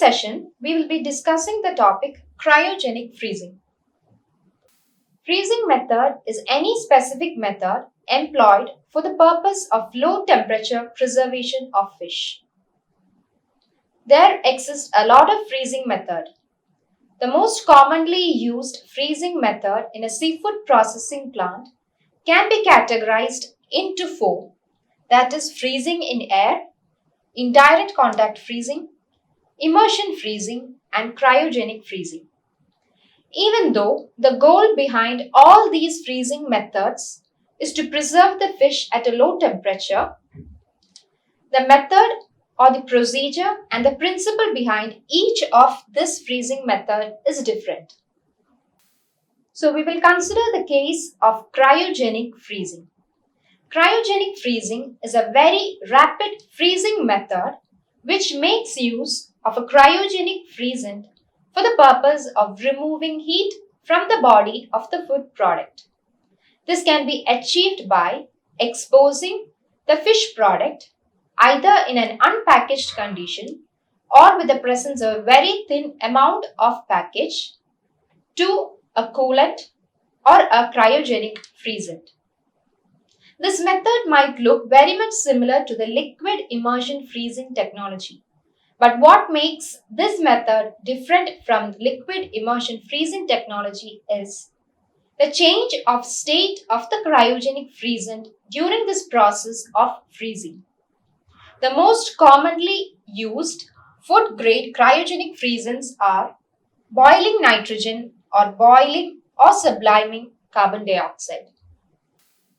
session, we will be discussing the topic cryogenic freezing. Freezing method is any specific method employed for the purpose of low temperature preservation of fish. There exists a lot of freezing method. The most commonly used freezing method in a seafood processing plant can be categorized into four, that is freezing in air, indirect contact freezing, immersion freezing, and cryogenic freezing. Even though the goal behind all these freezing methods is to preserve the fish at a low temperature, the method or the procedure and the principle behind each of this freezing method is different. So we will consider the case of cryogenic freezing. Cryogenic freezing is a very rapid freezing method which makes use of a cryogenic freezant for the purpose of removing heat from the body of the food product. This can be achieved by exposing the fish product either in an unpackaged condition or with the presence of a very thin amount of package to a coolant or a cryogenic freezant. This method might look very much similar to the liquid immersion freezing technology. But what makes this method different from liquid immersion freezing technology is the change of state of the cryogenic freezant during this process of freezing. The most commonly used food-grade cryogenic freezants are boiling nitrogen or boiling or subliming carbon dioxide.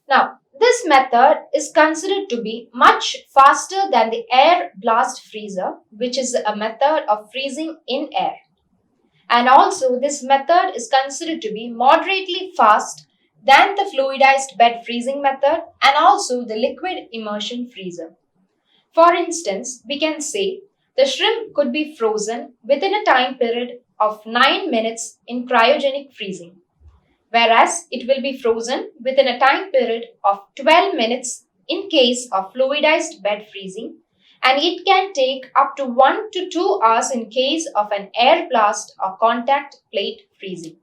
Now, this method is considered to be much faster than the air blast freezer, which is a method of freezing in air. And also, this method is considered to be moderately fast than the fluidized bed freezing method and also the liquid immersion freezer. For instance, we can say the shrimp could be frozen within a time period of 9 minutes in cryogenic freezing, whereas it will be frozen within a time period of 12 minutes in case of fluidized bed freezing, and it can take up to 1 to 2 hours in case of an air blast or contact plate freezing.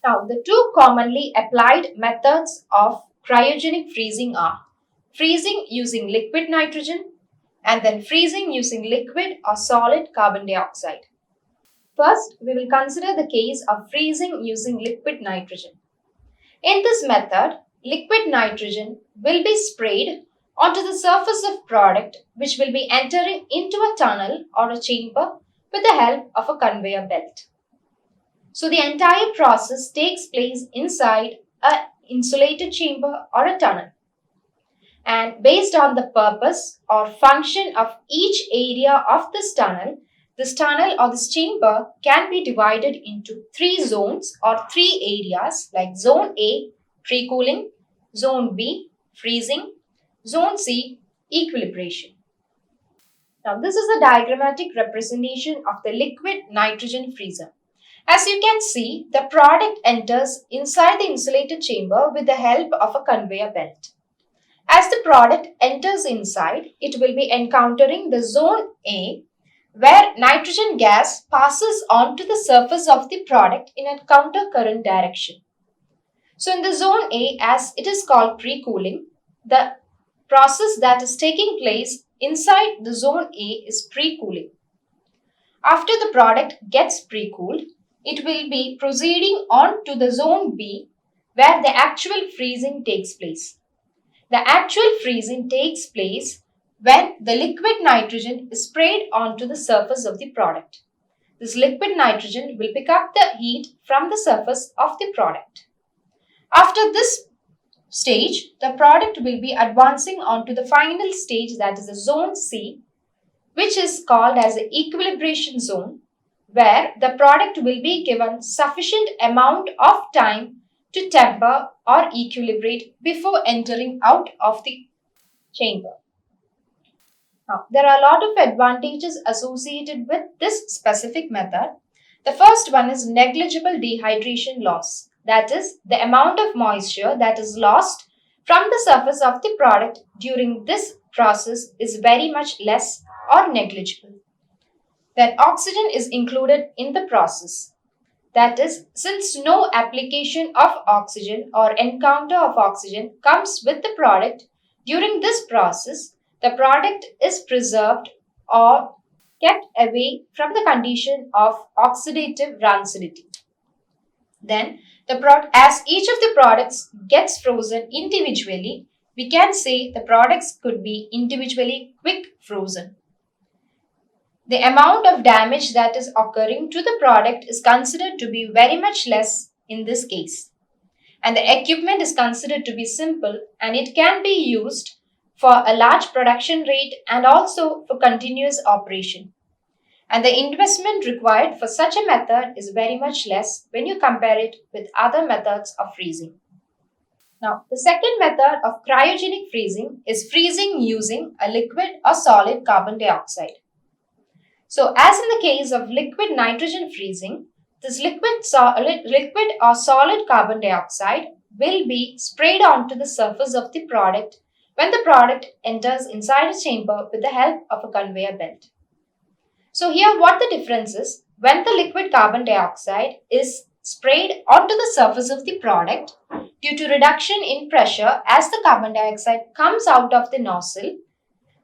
Now, the two commonly applied methods of cryogenic freezing are freezing using liquid nitrogen and then freezing using liquid or solid carbon dioxide. First, we will consider the case of freezing using liquid nitrogen. In this method, liquid nitrogen will be sprayed onto the surface of product which will be entering into a tunnel or a chamber with the help of a conveyor belt. So the entire process takes place inside an insulated chamber or a tunnel. And based on the purpose or function of each area of this tunnel or this chamber can be divided into 3 zones or 3 areas like Zone A, pre-cooling, Zone B, freezing, Zone C, equilibration. Now this is a diagrammatic representation of the liquid nitrogen freezer. As you can see, the product enters inside the insulated chamber with the help of a conveyor belt. As the product enters inside, it will be encountering the Zone A, where nitrogen gas passes onto the surface of the product in a counter-current direction. So in the Zone A, as it is called pre-cooling, the process that is taking place inside the Zone A is pre-cooling. After the product gets pre-cooled, it will be proceeding on to the Zone B, where the actual freezing takes place. The actual freezing takes place when the liquid nitrogen is sprayed onto the surface of the product. This liquid nitrogen will pick up the heat from the surface of the product. After this stage, the product will be advancing onto the final stage, that is the Zone C, which is called as the equilibration zone, where the product will be given sufficient amount of time to temper or equilibrate before entering out of the chamber. Now, there are a lot of advantages associated with this specific method. The first one is negligible dehydration loss. That is, the amount of moisture that is lost from the surface of the product during this process is very much less or negligible. then oxygen is included in the process. That is, since no application of oxygen or encounter of oxygen comes with the product, during this process, the product is preserved or kept away from the condition of oxidative rancidity. Then, as each of the products gets frozen individually, we can say the products could be individually quick frozen. The amount of damage that is occurring to the product is considered to be very much less in this case. And the equipment is considered to be simple and it can be used for a large production rate and also for continuous operation. And the investment required for such a method is very much less when you compare it with other methods of freezing. Now, the second method of cryogenic freezing is freezing using a liquid or solid carbon dioxide. So, as in the case of liquid nitrogen freezing, this liquid or solid carbon dioxide will be sprayed onto the surface of the product when the product enters inside a chamber with the help of a conveyor belt. So here what the difference is, when the liquid carbon dioxide is sprayed onto the surface of the product, due to reduction in pressure as the carbon dioxide comes out of the nozzle,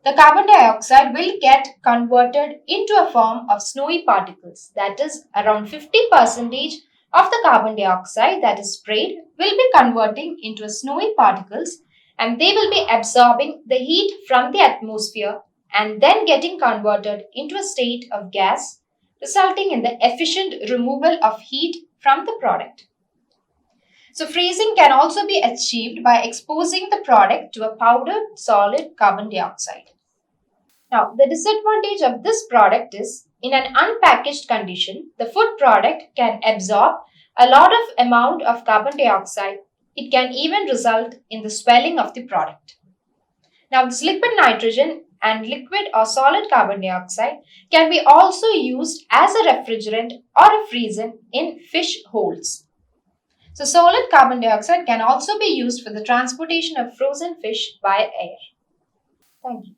the carbon dioxide will get converted into a form of snowy particles. That is, around 50% of the carbon dioxide that is sprayed will be converting into snowy particles and they will be absorbing the heat from the atmosphere and then getting converted into a state of gas, resulting in the efficient removal of heat from the product. So freezing can also be achieved by exposing the product to a powdered solid carbon dioxide. Now, the disadvantage of this product is, in an unpackaged condition, the food product can absorb a lot of amount of carbon dioxide. It can even result in the swelling of the product. Now, this liquid nitrogen and liquid or solid carbon dioxide can be also used as a refrigerant or a freezant in fish holds. So, solid carbon dioxide can also be used for the transportation of frozen fish by air. Thank you.